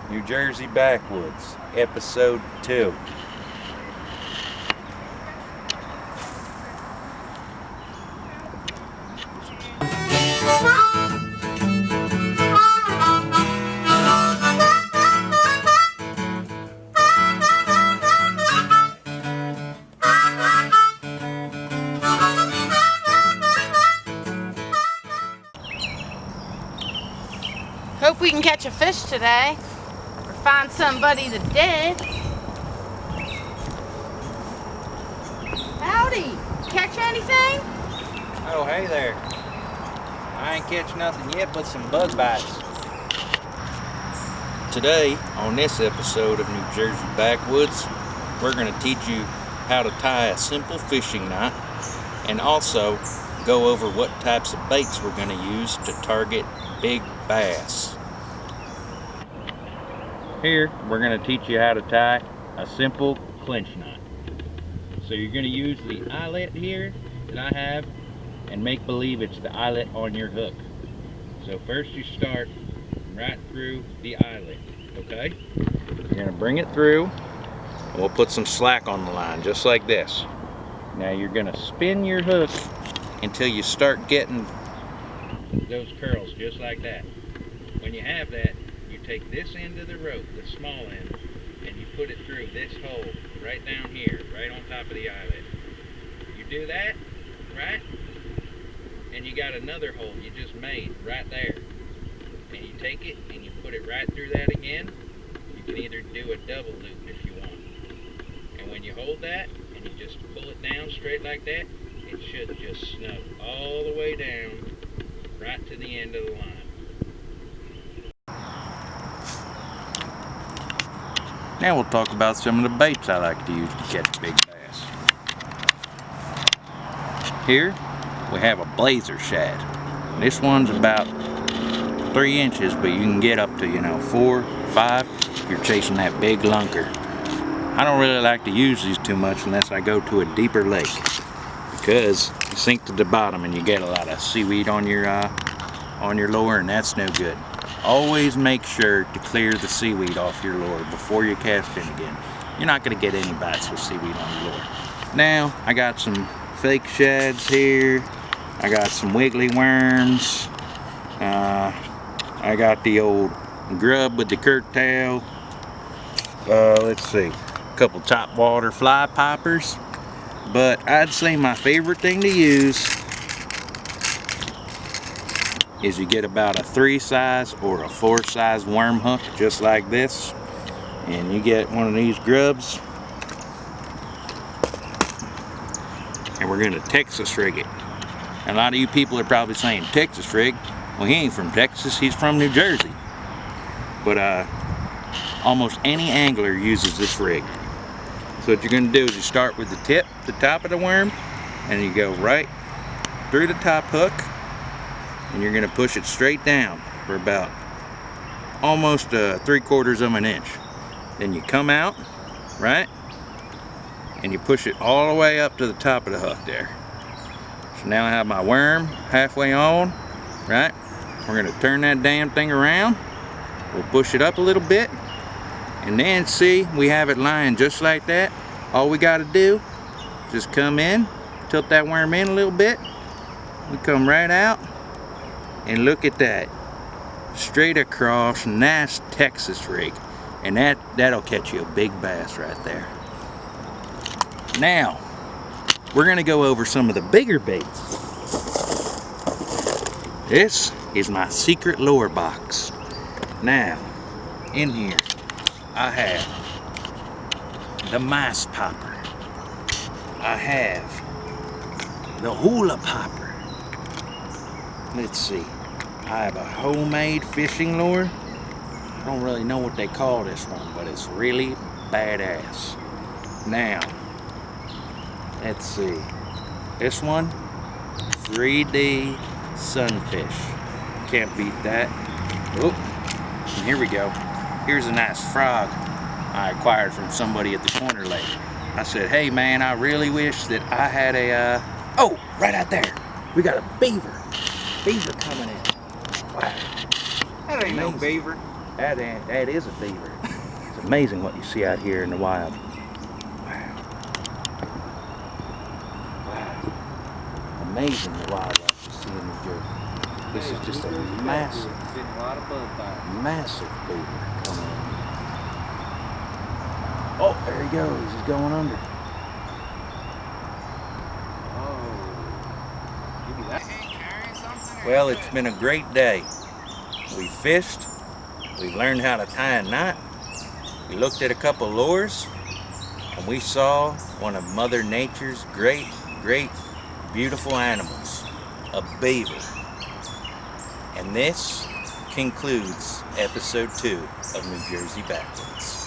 New Jersey Backwoods, Episode 2. Hope we can catch a fish today, or find somebody that did. Howdy! Catch anything? Oh, hey there. I ain't catch nothing yet but some bug bites. Today, on this episode of New Jersey Backwoods, we're going to teach you how to tie a simple fishing knot and also go over what types of baits we're going to use to target big bass. Here, we're going to teach you how to tie a simple clinch knot. So you're going to use the eyelet here that I have and make believe it's the eyelet on your hook. So first you start right through the eyelet, okay? You're going to bring it through and we'll put some slack on the line just like this. Now you're going to spin your hook until you start getting those curls just like that. When you have that, you take this end of the rope, the small end, and you put it through this hole right down here, right on top of the eyelet. You do that, right? And you got another hole you just made right there. And you take it and you put it right through that again. You can either do a double loop if you want. And when you hold that and you just pull it down straight like that, it should just snug all the way down right to the end of the line. Now we'll talk about some of the baits I like to use to catch big bass. Here we have a blazer shad. This one's about 3 inches, but you can get up to 4, 5 if you're chasing that big lunker. I don't really like to use these too much unless I go to a deeper lake, because you sink to the bottom and you get a lot of seaweed on your lure, and that's no good. Always make sure to clear the seaweed off your lure before you cast in again. You're not going to get any bites with seaweed on your lure. Now I got some fake shads here. I got some wiggly worms. I got the old grub with the curtail. Let's see, a couple top water fly poppers. But I'd say my favorite thing to use is you get about a 3 size or a 4 size worm hook just like this, and you get one of these grubs and we're gonna Texas rig it. And a lot of you people are probably saying Texas rig. Well, he ain't from Texas, he's from New Jersey. But almost any angler uses this rig. So what you're gonna do is you start with the top of the worm, and you go right through the top hook, and you're going to push it straight down for about almost 3/4 of an inch. Then you come out, right, and you push it all the way up to the top of the hook there. So now I have my worm halfway on, right? We're going to turn that damn thing around. We'll push it up a little bit, and then see, we have it lying just like that. All we got to do is just come in, tilt that worm in a little bit. We come right out. And look at that, straight across, nice Texas rig. And that'll catch you a big bass right there. Now, we're gonna go over some of the bigger baits. This is my secret lure box. Now, in here, I have the mice popper. I have the hula popper. Let's see, I have a homemade fishing lure. I don't really know what they call this one, but it's really badass. Now, let's see, this one, 3D sunfish. Can't beat that. Oh, and here we go. Here's a nice frog I acquired from somebody at the corner lake. I said, hey man, I really wish that I had a, oh, right out there, we got a beaver. Beaver coming in. Wow. That ain't no beaver. That is a beaver. It's amazing what you see out here in the wild. Wow. Wow. Amazing the wildlife you see in New Jersey. This is just a massive beaver coming in. Oh, there he goes. He's going under. Well, it's been a great day. We fished. We learned how to tie a knot. We looked at a couple lures. And we saw one of Mother Nature's great, beautiful animals, a beaver. And this concludes episode 2 of New Jersey Backwoods.